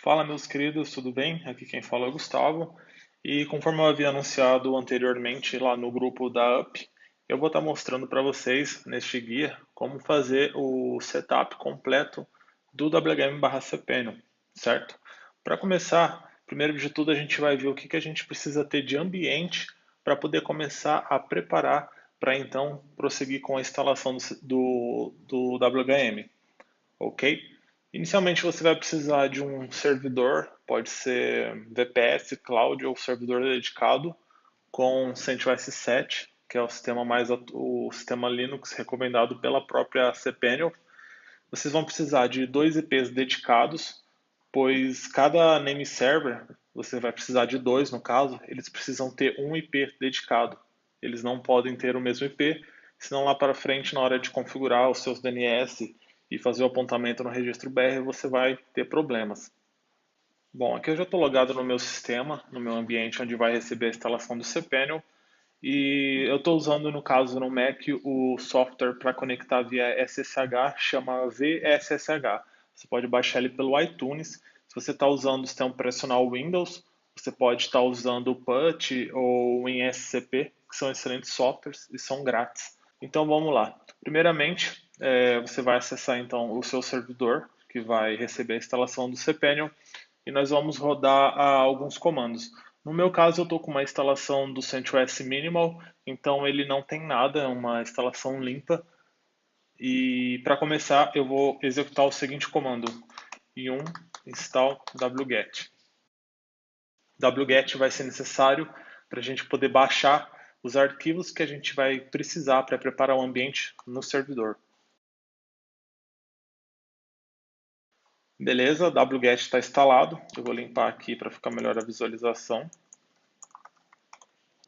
Fala, meus queridos, tudo bem? Aqui quem fala é o Gustavo. E conforme eu havia anunciado anteriormente lá no grupo da UP, eu vou estar mostrando para vocês neste guia como fazer o setup completo do WM/cPanel, certo? Para começar, primeiro de tudo a gente vai ver o que a gente precisa ter de ambiente para poder começar a preparar para então prosseguir com a instalação do WM, ok? Inicialmente você vai precisar de um servidor, pode ser VPS, Cloud ou servidor dedicado com CentOS 7, que é o sistema o sistema Linux recomendado pela própria cPanel. Vocês vão precisar de dois IPs dedicados, pois cada name server, você vai precisar de dois no caso, eles precisam ter um IP dedicado. Eles não podem ter o mesmo IP, senão lá para frente, na hora de configurar os seus DNS e fazer o apontamento no registro BR, você vai ter problemas. Bom, aqui eu já estou logado no meu sistema, no meu ambiente onde vai receber a instalação do cPanel, e eu estou usando, no caso, no Mac, o software para conectar via SSH, chama VSSH. Você pode baixar ele pelo iTunes. Se você está usando o sistema operacional Windows, você pode estar usando o PuTTY ou o WinSCP, que são excelentes softwares e são grátis. Então vamos lá. Primeiramente, você vai acessar então o seu servidor, que vai receber a instalação do cPanel, e nós vamos rodar alguns comandos. No meu caso, eu estou com uma instalação do CentOS Minimal, então ele não tem nada, é uma instalação limpa. E para começar, eu vou executar o seguinte comando: yum install wget. Wget vai ser necessário para a gente poder baixar os arquivos que a gente vai precisar para preparar o ambiente no servidor. Beleza, wget está instalado. Eu vou limpar aqui para ficar melhor a visualização.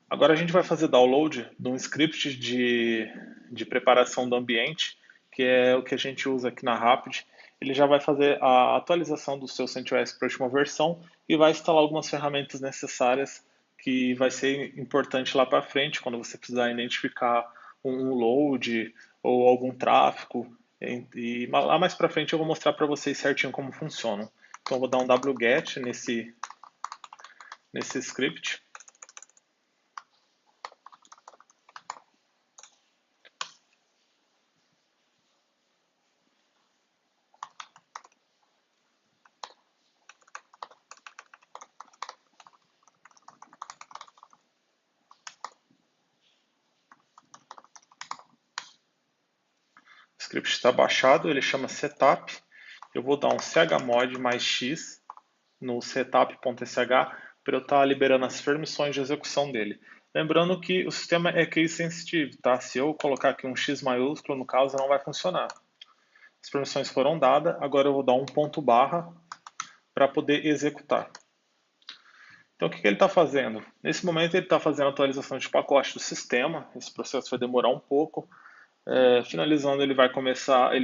Agora a gente vai fazer download de um script de preparação do ambiente, que é o que a gente usa aqui na Rapid. Ele já vai fazer a atualização do seu CentOS para a última versão e vai instalar algumas ferramentas necessárias que vai ser importante lá para frente, quando você precisar identificar um load ou algum tráfego. E lá mais para frente eu vou mostrar para vocês certinho como funciona. Então eu vou dar um wget nesse script. O script está baixado, ele chama setup. Eu vou dar um chmod mais x no setup.sh para eu estar liberando as permissões de execução dele. Lembrando que o sistema é case sensitive, tá? Se eu colocar aqui um x maiúsculo, no caso, não vai funcionar. As permissões foram dadas, agora eu vou dar um ponto barra para poder executar. Então, o que ele está fazendo? Nesse momento, ele está fazendo a atualização de pacote do sistema. Esse processo vai demorar um pouco. Finalizando, ele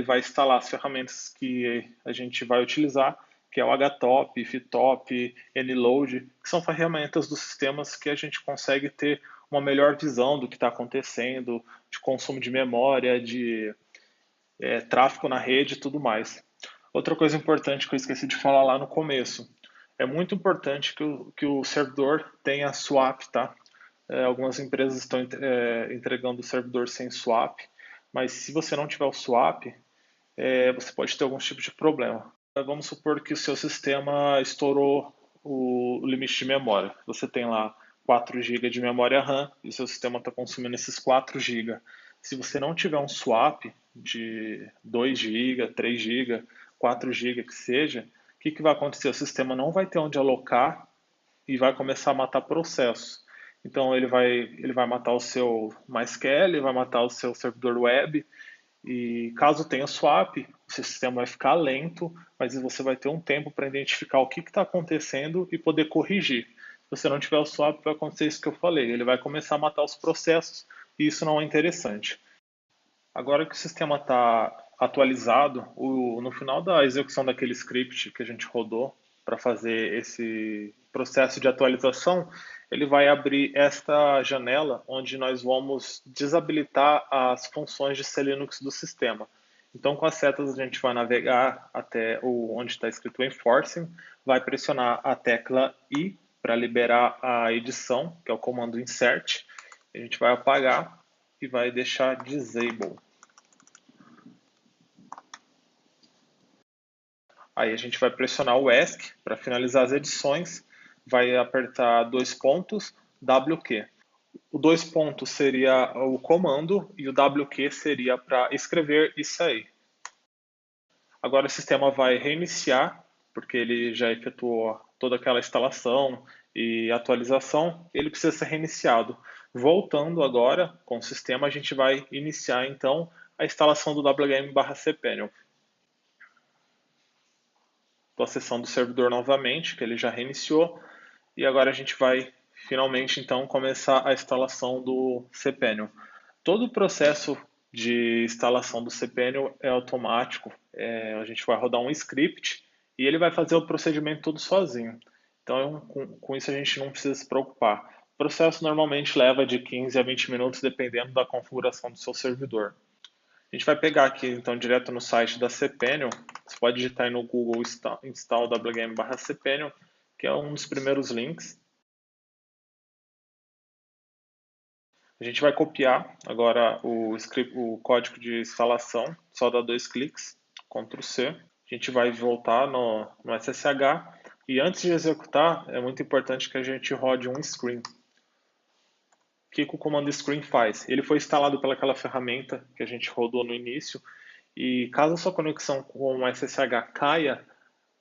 vai instalar as ferramentas que a gente vai utilizar, que é o htop, ftop, nload, que são ferramentas dos sistemas que a gente consegue ter uma melhor visão do que está acontecendo, de consumo de memória, de tráfego na rede e tudo mais. Outra coisa importante que eu esqueci de falar lá no começo, é muito importante que o servidor tenha swap, tá? Algumas empresas estão entregando o servidor sem swap, mas se você não tiver o swap, você pode ter algum tipo de problema. Vamos supor que o seu sistema estourou o limite de memória. Você tem lá 4 GB de memória RAM e o seu sistema está consumindo esses 4 GB. Se você não tiver um swap de 2 GB, 3 GB, 4 GB que seja, o que vai acontecer? O sistema não vai ter onde alocar e vai começar a matar processos. Então ele vai matar o seu MySQL, ele vai matar o seu servidor web, e caso tenha swap, o sistema vai ficar lento, mas você vai ter um tempo para identificar o que está acontecendo e poder corrigir. Se você não tiver o swap, vai acontecer isso que eu falei. Ele vai começar a matar os processos e isso não é interessante. Agora que o sistema está atualizado, no final da execução daquele script que a gente rodou para fazer esse processo de atualização, ele vai abrir esta janela onde nós vamos desabilitar as funções de C Linux do sistema. Então, com as setas, a gente vai navegar até onde está escrito Enforcing, vai pressionar a tecla I para liberar a edição, que é o comando Insert. A gente vai apagar e vai deixar Disable. Aí a gente vai pressionar o ESC para finalizar as edições, vai apertar dois pontos, WQ. O dois pontos seria o comando e o WQ seria para escrever e sair. Agora o sistema vai reiniciar, porque ele já efetuou toda aquela instalação e atualização, ele precisa ser reiniciado. Voltando agora com o sistema, a gente vai iniciar então a instalação do WM/cPanel. Estou acessando o servidor novamente, que ele já reiniciou, e agora a gente vai finalmente então começar a instalação do cPanel. Todo o processo de instalação do cPanel é automático. A gente vai rodar um script e ele vai fazer o procedimento todo sozinho. Então, com isso a gente não precisa se preocupar. O processo normalmente leva de 15 a 20 minutos, dependendo da configuração do seu servidor. A gente vai pegar aqui, então, direto no site da cPanel. Você pode digitar aí no Google install wm/cPanel, que é um dos primeiros links. A gente vai copiar agora o código de instalação, só dá dois cliques, Ctrl C. A gente vai voltar no SSH e antes de executar, é muito importante que a gente rode um screen. O que o comando screen faz? Ele foi instalado pelaquela ferramenta que a gente rodou no início e caso a sua conexão com o SSH caia,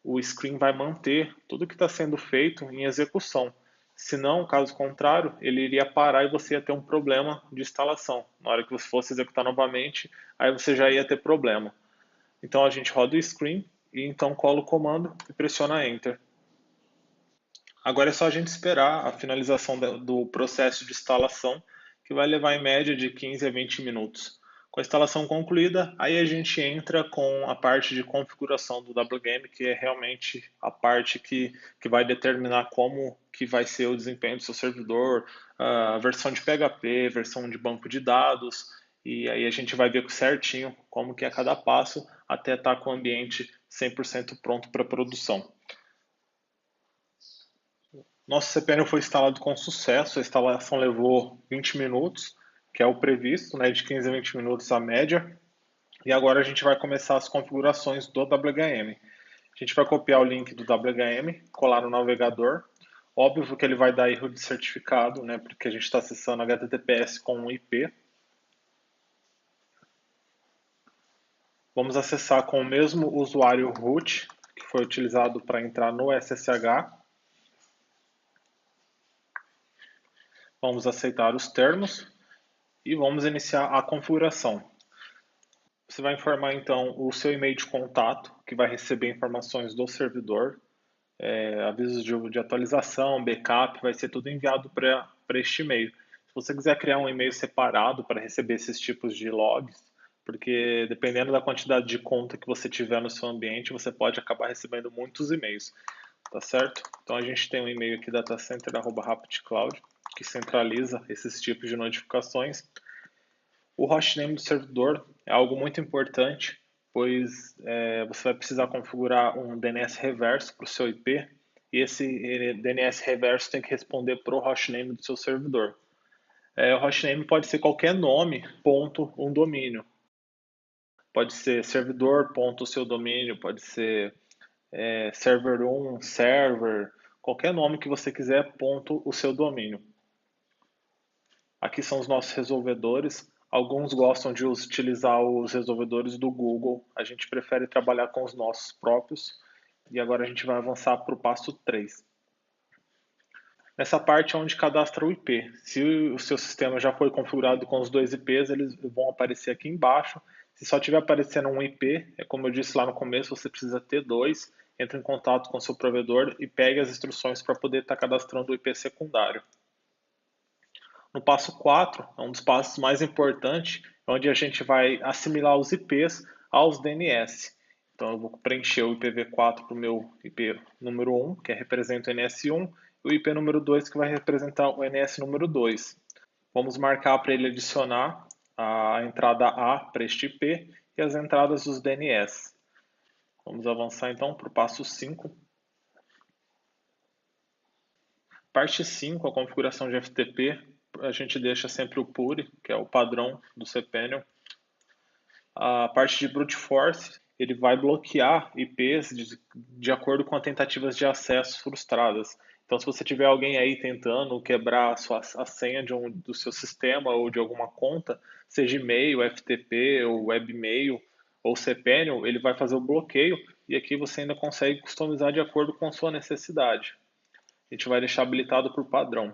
o screen vai manter tudo que está sendo feito em execução. Se não, caso contrário, ele iria parar e você ia ter um problema de instalação. Na hora que você fosse executar novamente, aí você já ia ter problema. Então a gente roda o screen e então cola o comando e pressiona Enter. Agora é só a gente esperar a finalização do processo de instalação, que vai levar em média de 15 a 20 minutos. Com a instalação concluída, aí a gente entra com a parte de configuração do WGame, que é realmente a parte que vai determinar como que vai ser o desempenho do seu servidor, a versão de PHP, versão de banco de dados, e aí a gente vai ver certinho como que é cada passo até estar com o ambiente 100% pronto para produção. Nosso cPanel foi instalado com sucesso, a instalação levou 20 minutos, que é o previsto, né, de 15 a 20 minutos a média. E agora a gente vai começar as configurações do WHM. A gente vai copiar o link do WHM, colar no navegador. Óbvio que ele vai dar erro de certificado, né, porque a gente está acessando HTTPS com um IP. Vamos acessar com o mesmo usuário root, que foi utilizado para entrar no SSH. Vamos aceitar os termos e vamos iniciar a configuração. Você vai informar então o seu e-mail de contato, que vai receber informações do servidor, avisos de atualização, backup, vai ser tudo enviado para este e-mail. Se você quiser criar um e-mail separado para receber esses tipos de logs, porque dependendo da quantidade de conta que você tiver no seu ambiente, você pode acabar recebendo muitos e-mails, tá certo? Então a gente tem um e-mail aqui datacenter@rapidcloud, que centraliza esses tipos de notificações. O hostname do servidor é algo muito importante, pois você vai precisar configurar um DNS reverso para o seu IP, e esse DNS reverso tem que responder para o hostname do seu servidor. O hostname pode ser qualquer nome, ponto, um domínio. Pode ser servidor, ponto, o seu domínio, pode ser server1, server, qualquer nome que você quiser, ponto, o seu domínio. Aqui são os nossos resolvedores. Alguns gostam de utilizar os resolvedores do Google. A gente prefere trabalhar com os nossos próprios. E agora a gente vai avançar para o passo 3. Nessa parte é onde cadastra o IP. Se o seu sistema já foi configurado com os dois IPs, eles vão aparecer aqui embaixo. Se só estiver aparecendo um IP, é como eu disse lá no começo, você precisa ter dois. Entre em contato com o seu provedor e pegue as instruções para poder estar cadastrando o IP secundário. No passo 4, é um dos passos mais importantes, onde a gente vai assimilar os IPs aos DNS. Então eu vou preencher o IPv4 para o meu IP número 1, que representa o NS1, e o IP número 2, que vai representar o NS número 2. Vamos marcar para ele adicionar a entrada A para este IP e as entradas dos DNS. Vamos avançar então para o passo 5. Parte 5, a configuração de FTP, a gente deixa sempre o PURI, que é o padrão do cPanel. A parte de brute force, ele vai bloquear IPs de acordo com as tentativas de acesso frustradas. Então, se você tiver alguém aí tentando quebrar a senha do seu sistema ou de alguma conta, seja e-mail, FTP, ou webmail, ou cPanel, ele vai fazer o bloqueio e aqui você ainda consegue customizar de acordo com a sua necessidade. A gente vai deixar habilitado por padrão.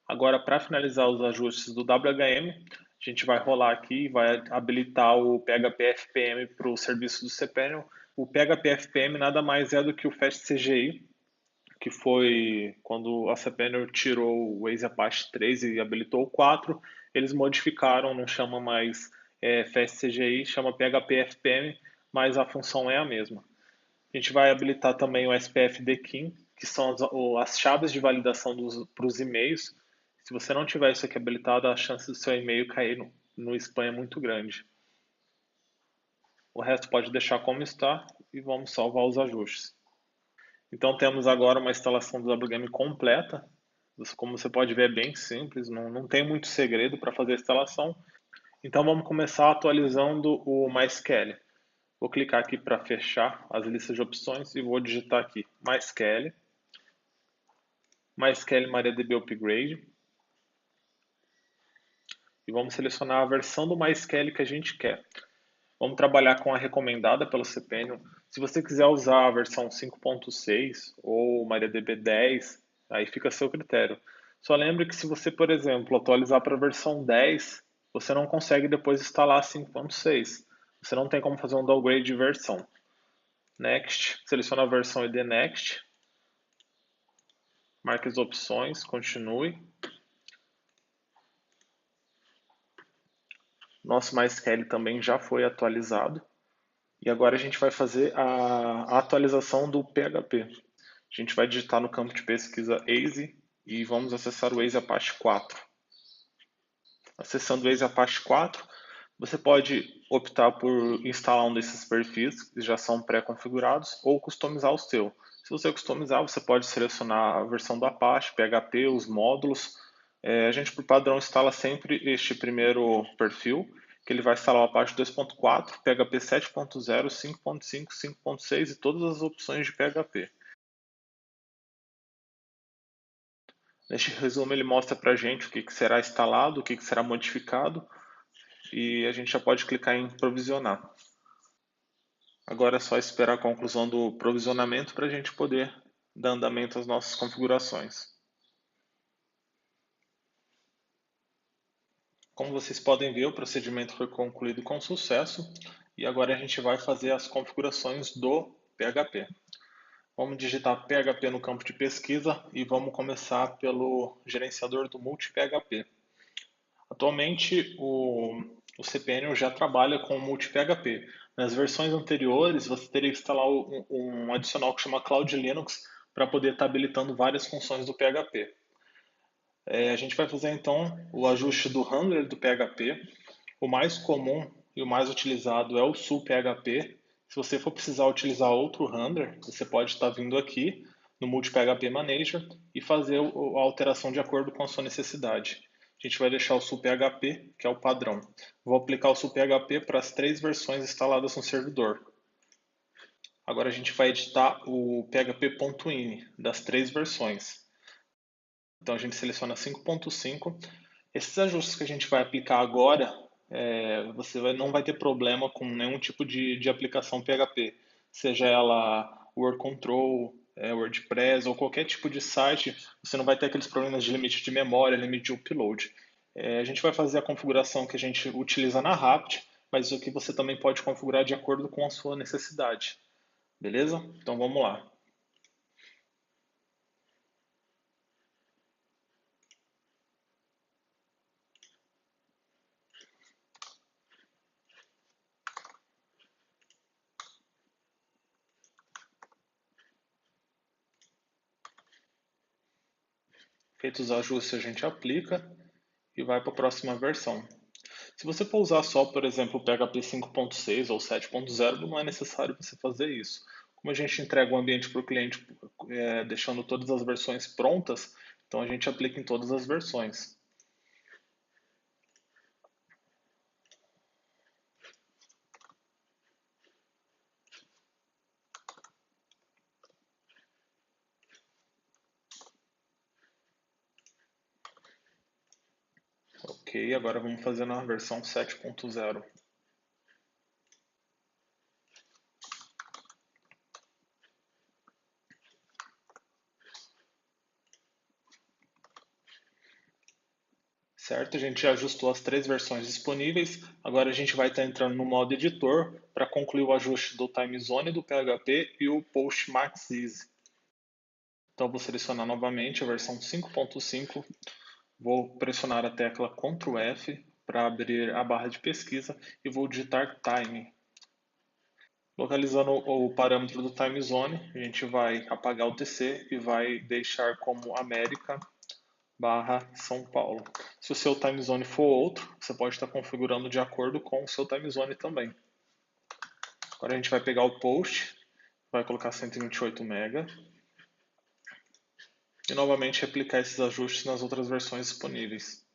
Agora, para finalizar os ajustes do WHM, a gente vai rolar aqui e vai habilitar o PHP FPM para o serviço do cPanel. O PHP FPM nada mais é do que o FastCGI, que foi quando a cPanel tirou o Waze Apache 3 e habilitou o 4, eles modificaram, não chama mais FastCGI, chama PHP FPM, mas a função é a mesma. A gente vai habilitar também o SPF DKIM, que são as chaves de validação para os e-mails. Se você não tiver isso aqui habilitado, a chance do seu e-mail cair no spam é muito grande. O resto pode deixar como está e vamos salvar os ajustes. Então temos agora uma instalação do WGame completa. Como você pode ver, é bem simples, não tem muito segredo para fazer a instalação. Então vamos começar atualizando o MySQL. Vou clicar aqui para fechar as listas de opções e vou digitar aqui MySQL, MySQL MariaDB Upgrade e vamos selecionar a versão do MySQL que a gente quer. Vamos trabalhar com a recomendada pelo cPanel. Se você quiser usar a versão 5.6 ou MariaDB 10, aí fica a seu critério. Só lembre que se você, por exemplo, atualizar para a versão 10, você não consegue depois instalar a 5.6. Você não tem como fazer um downgrade de versão. Next, seleciona a versão e dê Next. Marque as opções, continue. Nosso MySQL também já foi atualizado. E agora a gente vai fazer a atualização do PHP. A gente vai digitar no campo de pesquisa Waze e vamos acessar o Waze Apache 4. Acessando o Waze Apache 4, você pode optar por instalar um desses perfis que já são pré-configurados ou customizar o seu. Se você customizar, você pode selecionar a versão do Apache, PHP, os módulos. A gente, por padrão, instala sempre este primeiro perfil, que ele vai instalar o Apache 2.4, PHP 7.0, 5.5, 5.6 e todas as opções de PHP. Neste resumo, ele mostra para a gente o que será instalado, o que será modificado, e a gente já pode clicar em provisionar. Agora é só esperar a conclusão do provisionamento para a gente poder dar andamento às nossas configurações. Como vocês podem ver, o procedimento foi concluído com sucesso e agora a gente vai fazer as configurações do PHP. Vamos digitar PHP no campo de pesquisa e vamos começar pelo gerenciador do multi-PHP. Atualmente, o cPanel já trabalha com o multi-PHP. Nas versões anteriores, você teria que instalar um adicional que chama Cloud Linux para poder estar habilitando várias funções do PHP. A gente vai fazer então o ajuste do handler do PHP. O mais comum e o mais utilizado é o sul-PHP. Se você for precisar utilizar outro handler, você pode estar vindo aqui no Multi-PHP Manager e fazer a alteração de acordo com a sua necessidade. A gente vai deixar o sul-PHP, que é o padrão. Vou aplicar o sul-PHP para as 3 versões instaladas no servidor. Agora a gente vai editar o php.ini das 3 versões. Então a gente seleciona 5.5. Esses ajustes que a gente vai aplicar agora, você não vai ter problema com nenhum tipo de aplicação PHP, seja ela Word Control, WordPress ou qualquer tipo de site, você não vai ter aqueles problemas de limite de memória, limite de upload. A gente vai fazer a configuração que a gente utiliza na Rapt, mas o que você também pode configurar de acordo com a sua necessidade. Beleza? Então vamos lá. Feitos os ajustes, a gente aplica e vai para a próxima versão. Se você for usar só, por exemplo, o PHP 5.6 ou 7.0, não é necessário você fazer isso. Como a gente entrega o ambiente para o cliente deixando todas as versões prontas, então a gente aplica em todas as versões. Ok, agora vamos fazer na versão 7.0. Certo? A gente já ajustou as três versões disponíveis. Agora a gente vai estar entrando no modo editor para concluir o ajuste do time zone do PHP e o post max easy. Então vou selecionar novamente a versão 5.5, vou pressionar a tecla Ctrl F para abrir a barra de pesquisa e vou digitar time. Localizando o parâmetro do time zone, a gente vai apagar o TC e vai deixar como América barra São Paulo. Se o seu time zone for outro, você pode estar configurando de acordo com o seu time zone também. Agora a gente vai pegar o post, vai colocar 128 MB e novamente replicar esses ajustes nas outras versões disponíveis.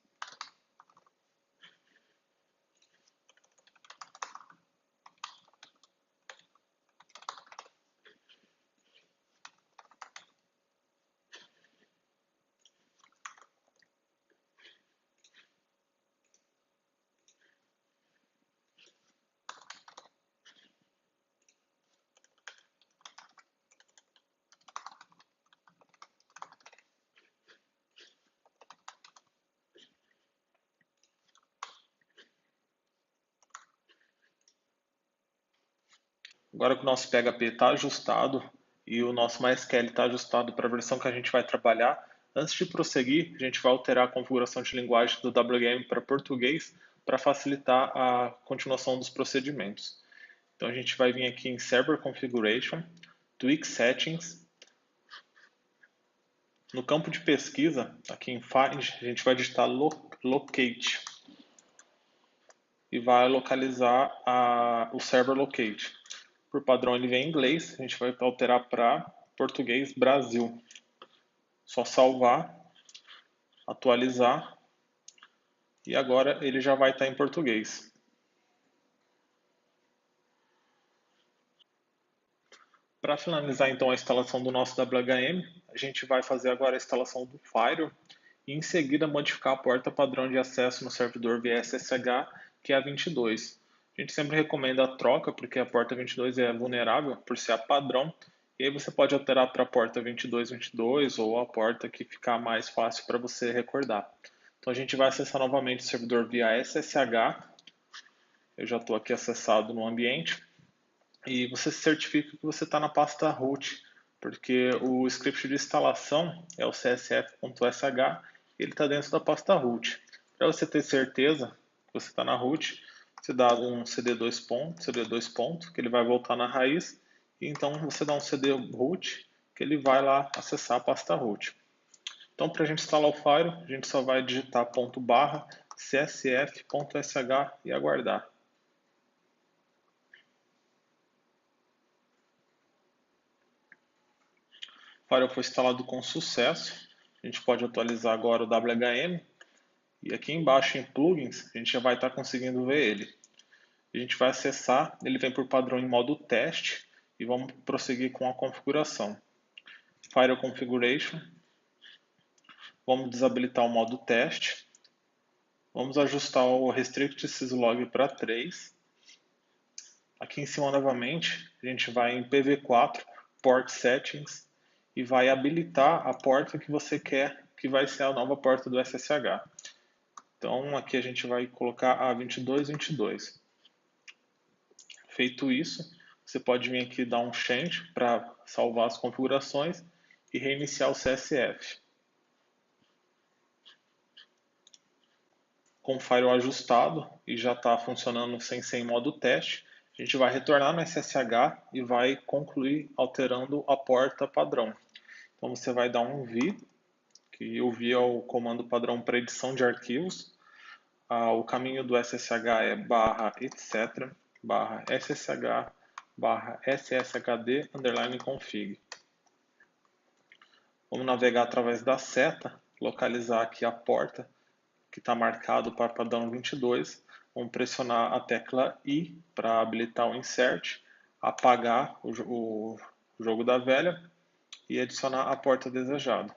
Agora que o nosso PHP está ajustado e o nosso MySQL está ajustado para a versão que a gente vai trabalhar, antes de prosseguir, a gente vai alterar a configuração de linguagem do WM para português para facilitar a continuação dos procedimentos. Então a gente vai vir aqui em Server Configuration, Tweak Settings. No campo de pesquisa, aqui em Find, a gente vai digitar Locate e vai localizar o Server Locate. Por padrão ele vem em inglês, a gente vai alterar para português Brasil. Só salvar, atualizar e agora ele já vai estar em português. Para finalizar então a instalação do nosso WHM, a gente vai fazer agora a instalação do Firewall e em seguida modificar a porta padrão de acesso no servidor via SSH, que é a 22. A gente sempre recomenda a troca porque a porta 22 é vulnerável por ser a padrão, e aí você pode alterar para a porta 2222 ou a porta que ficar mais fácil para você recordar. Então a gente vai acessar novamente o servidor via SSH. Eu já estou aqui acessado no ambiente e você se certifica que você está na pasta root, porque o script de instalação é o csf.sh e ele está dentro da pasta root. Para você ter certeza que você está na root, você dá um cd2 ponto, que ele vai voltar na raiz, e então você dá um cd root, que ele vai lá acessar a pasta root. Então, para a gente instalar o Firewall, a gente só vai digitar ./csf.sh e aguardar. O Firewall foi instalado com sucesso. A gente pode atualizar agora o WHM. E aqui embaixo em Plugins, a gente já vai estar conseguindo ver ele. A gente vai acessar, ele vem por padrão em modo teste. E vamos prosseguir com a configuração. Firewall Configuration. Vamos desabilitar o modo teste. Vamos ajustar o Restrict Syslog para 3. Aqui em cima novamente, a gente vai em PV4, Port Settings, e vai habilitar a porta que você quer que vai ser a nova porta do SSH. Então aqui a gente vai colocar a 2222. Feito isso, você pode vir aqui dar um change para salvar as configurações e reiniciar o CSF. Com o firewall ajustado e já está funcionando sem ser em modo teste, a gente vai retornar no SSH e vai concluir alterando a porta padrão. Então você vai dar um V, que o via o comando padrão para edição de arquivos. O caminho do SSH é /etc /ssh /sshd _config. Vamos navegar através da seta, localizar aqui a porta que está marcado para padrão 22. Vamos pressionar a tecla I para habilitar o insert, apagar o jogo da velha e adicionar a porta desejada.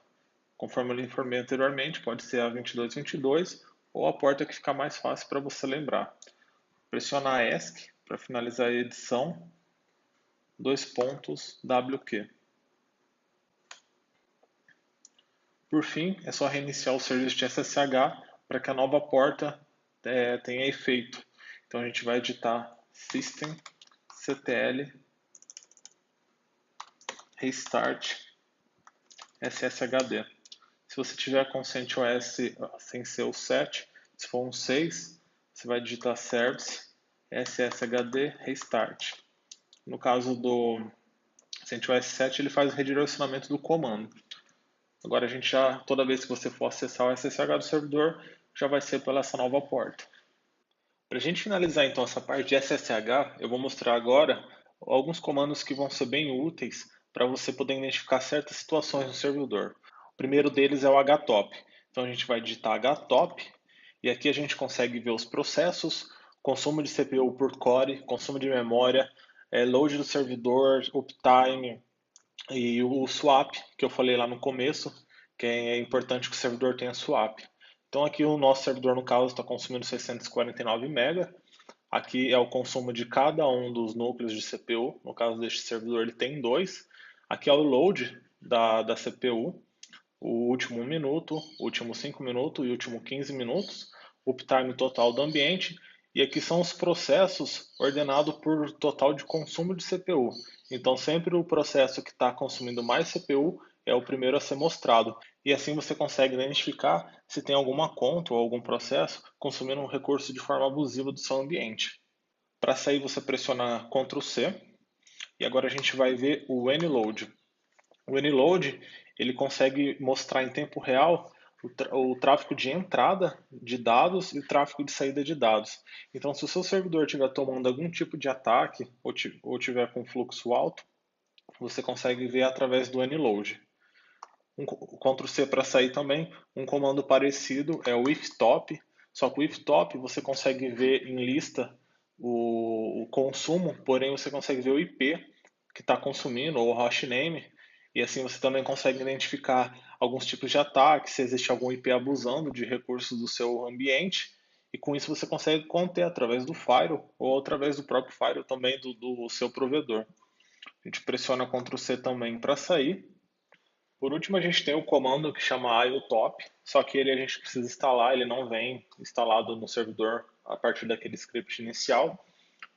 Conforme eu lhe informei anteriormente, pode ser a 2222 ou a porta que ficar mais fácil para você lembrar. Pressionar ESC para finalizar a edição, WQ. Por fim, é só reiniciar o serviço de SSH para que a nova porta tenha efeito. Então a gente vai digitar systemctl restart sshd. Se você tiver com CentOS sem ser o 7, se for um 6, você vai digitar service sshd restart. No caso do CentOS 7, ele faz o redirecionamento do comando. Agora toda vez que você for acessar o SSH do servidor, já vai ser pela essa nova porta. Para a gente finalizar então essa parte de SSH, eu vou mostrar agora alguns comandos que vão ser bem úteis para você poder identificar certas situações no servidor. O primeiro deles é o htop. Então a gente vai digitar htop e aqui a gente consegue ver os processos, consumo de CPU por core, consumo de memória, load do servidor, uptime e o swap, que eu falei lá no começo, que é importante que o servidor tenha swap. Então aqui o nosso servidor, no caso, está consumindo 649 MB. Aqui é o consumo de cada um dos núcleos de CPU. No caso deste servidor, ele tem dois. Aqui é o load da CPU, o último 1 minuto, o último 5 minutos e o último 15 minutos, o uptime total do ambiente. E aqui são os processos ordenados por total de consumo de CPU. Então sempre o processo que está consumindo mais CPU é o primeiro a ser mostrado. E assim você consegue identificar se tem alguma conta ou algum processo consumindo um recurso de forma abusiva do seu ambiente. Para sair você pressiona Ctrl C e agora a gente vai ver o nload. O nload ele consegue mostrar em tempo real o tráfego de entrada de dados e o tráfego de saída de dados. Então, se o seu servidor estiver tomando algum tipo de ataque ou tiver com fluxo alto, você consegue ver através do nload. O Ctrl C para sair também, um comando parecido é o iftop, só que o iftop você consegue ver em lista o consumo, porém você consegue ver o IP que está consumindo ou o hostname, e assim você também consegue identificar alguns tipos de ataques, se existe algum IP abusando de recursos do seu ambiente, e com isso você consegue conter através do firewall ou através do próprio firewall também do seu provedor. A gente pressiona Ctrl C também para sair. Por último, a gente tem o comando que chama iotop, só que ele a gente precisa instalar, ele não vem instalado no servidor a partir daquele script inicial.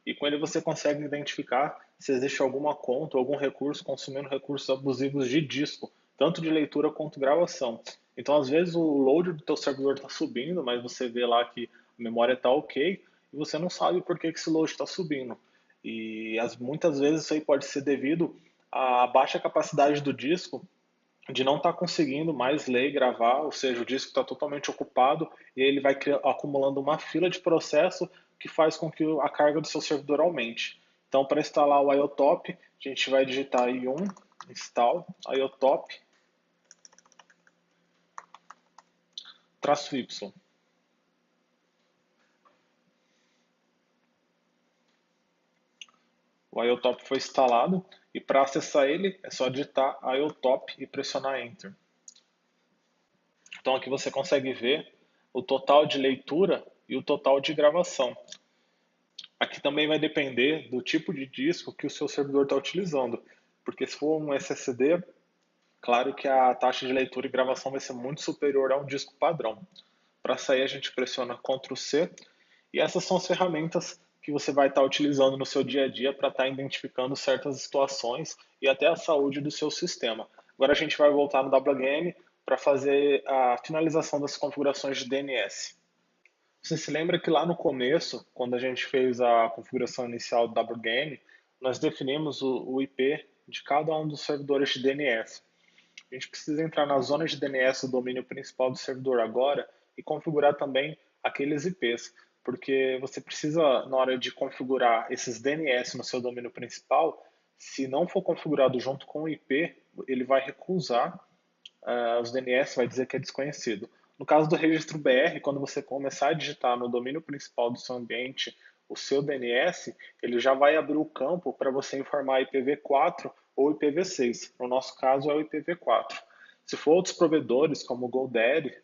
E com ele você consegue identificar se existe alguma conta ou algum recurso consumindo recursos abusivos de disco, tanto de leitura quanto gravação. Então, às vezes, o load do teu servidor está subindo, mas você vê lá que a memória está ok, e você não sabe por que esse load está subindo. E muitas vezes isso aí pode ser devido à baixa capacidade do disco, de não estar conseguindo mais ler e gravar, ou seja, o disco está totalmente ocupado e aí ele vai acumulando uma fila de processo que faz com que a carga do seu servidor aumente. Então, para instalar o iotop, a gente vai digitar yum install iotop -y. O iotop foi instalado e para acessar ele é só digitar iotop e pressionar Enter. Então aqui você consegue ver o total de leitura e o total de gravação. Aqui também vai depender do tipo de disco que o seu servidor está utilizando, porque se for um SSD, claro que a taxa de leitura e gravação vai ser muito superior a um disco padrão. Para sair a gente pressiona Ctrl C e essas são as ferramentas que você vai estar utilizando no seu dia a dia para estar identificando certas situações e até a saúde do seu sistema. Agora a gente vai voltar no WGN para fazer a finalização das configurações de DNS. Você se lembra que lá no começo, quando a gente fez a configuração inicial do WGN, nós definimos o IP de cada um dos servidores de DNS. a gente precisa entrar na zona de DNS do domínio principal do servidor agora e configurar também aqueles IPs, porque você precisa, na hora de configurar esses DNS no seu domínio principal, se não for configurado junto com o IP, ele vai recusar os DNS, vai dizer que é desconhecido. No caso do registro BR, quando você começar a digitar no domínio principal do seu ambiente o seu DNS, ele já vai abrir o campo para você informar IPv4 ou IPv6. No nosso caso é o IPv4. Se for outros provedores, como o GoDaddy,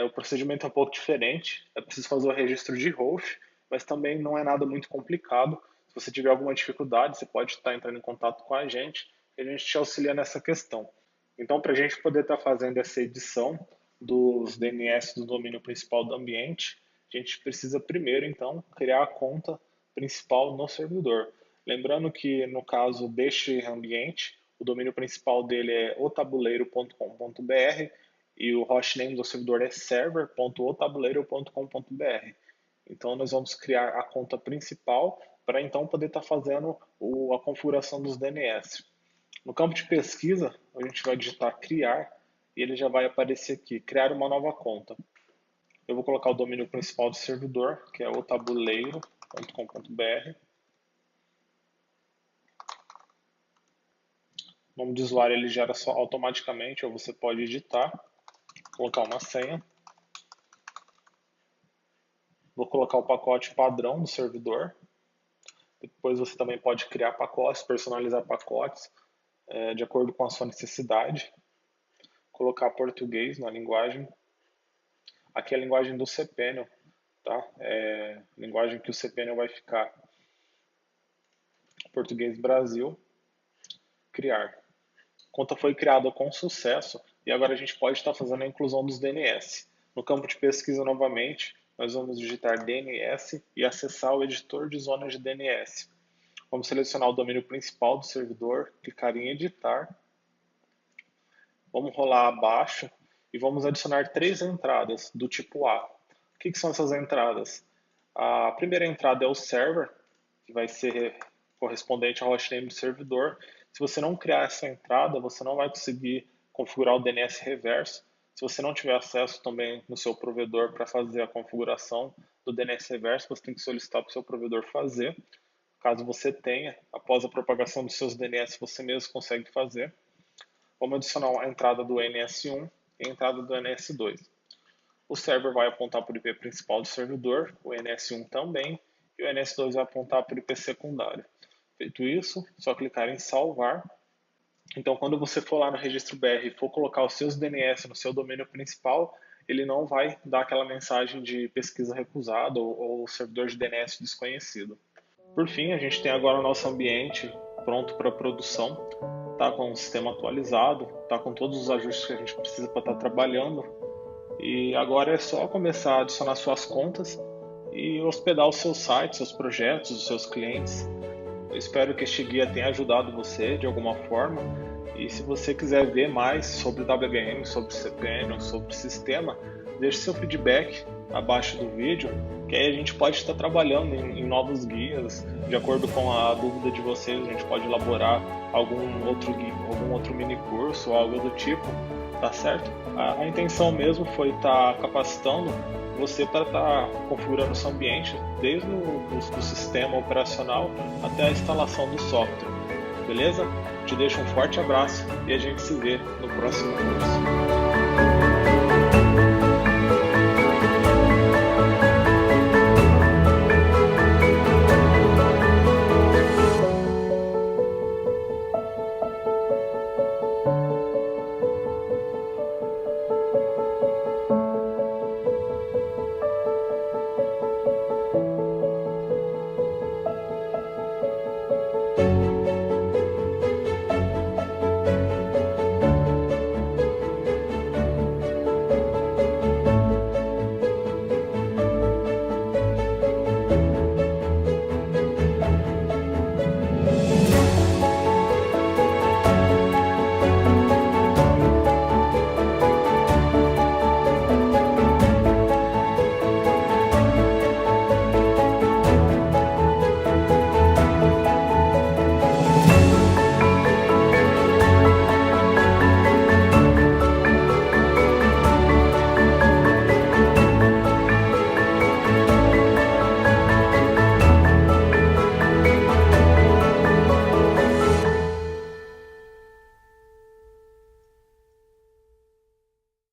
o procedimento é um pouco diferente. É preciso fazer o registro de host, mas também não é nada muito complicado. Se você tiver alguma dificuldade, você pode estar entrando em contato com a gente e a gente te auxilia nessa questão. Então, para a gente poder estar fazendo essa edição dos DNS do domínio principal do ambiente, a gente precisa primeiro, então, criar a conta principal no servidor. Lembrando que, no caso deste ambiente, o domínio principal dele é otabuleiro.com.br e o hostname do servidor é server.otabuleiro.com.br. Então, nós vamos criar a conta principal para, então, poder estar fazendo a configuração dos DNS. No campo de pesquisa, a gente vai digitar criar e ele já vai aparecer aqui, criar uma nova conta. Eu vou colocar o domínio principal do servidor, que é otabuleiro.com.br. O nome de usuário ele gera só automaticamente, ou você pode editar, colocar uma senha. Vou colocar o pacote padrão do servidor. Depois você também pode criar pacotes, personalizar pacotes de acordo com a sua necessidade. Colocar português na linguagem. Aqui é a linguagem do cPanel, tá? A linguagem que o cPanel vai ficar. Português Brasil. Criar. A conta foi criada com sucesso e agora a gente pode estar fazendo a inclusão dos DNS. No campo de pesquisa novamente, nós vamos digitar DNS e acessar o editor de zonas de DNS. Vamos selecionar o domínio principal do servidor, clicar em editar. Vamos rolar abaixo e vamos adicionar 3 entradas do tipo A. O que são essas entradas? A primeira entrada é o server, que vai ser correspondente ao hostname do servidor. Se você não criar essa entrada, você não vai conseguir configurar o DNS reverso. Se você não tiver acesso também no seu provedor para fazer a configuração do DNS reverso, você tem que solicitar para o seu provedor fazer. Caso você tenha, após a propagação dos seus DNS, você mesmo consegue fazer. Vamos adicionar a entrada do NS1 e a entrada do NS2. O server vai apontar para o IP principal do servidor, o NS1 também, e o NS2 vai apontar para o IP secundário. Feito isso, só clicar em salvar. Então, quando você for lá no registro BR e for colocar os seus DNS no seu domínio principal, ele não vai dar aquela mensagem de pesquisa recusada ou servidor de DNS desconhecido. Por fim, a gente tem agora o nosso ambiente pronto para produção. Está com o sistema atualizado, está com todos os ajustes que a gente precisa para estar trabalhando. E agora é só começar a adicionar suas contas e hospedar os seus sites, seus projetos, os seus clientes. Eu espero que este guia tenha ajudado você de alguma forma. E se você quiser ver mais sobre WHM, sobre cPanel, sobre o sistema, deixe seu feedback abaixo do vídeo, que aí a gente pode estar trabalhando em novos guias. De acordo com a dúvida de vocês, a gente pode elaborar algum outro mini curso, algo do tipo, tá certo? A intenção mesmo foi estar capacitando você para estar configurando o seu ambiente, desde o sistema operacional até a instalação do software. Beleza? Te deixo um forte abraço e a gente se vê no próximo curso.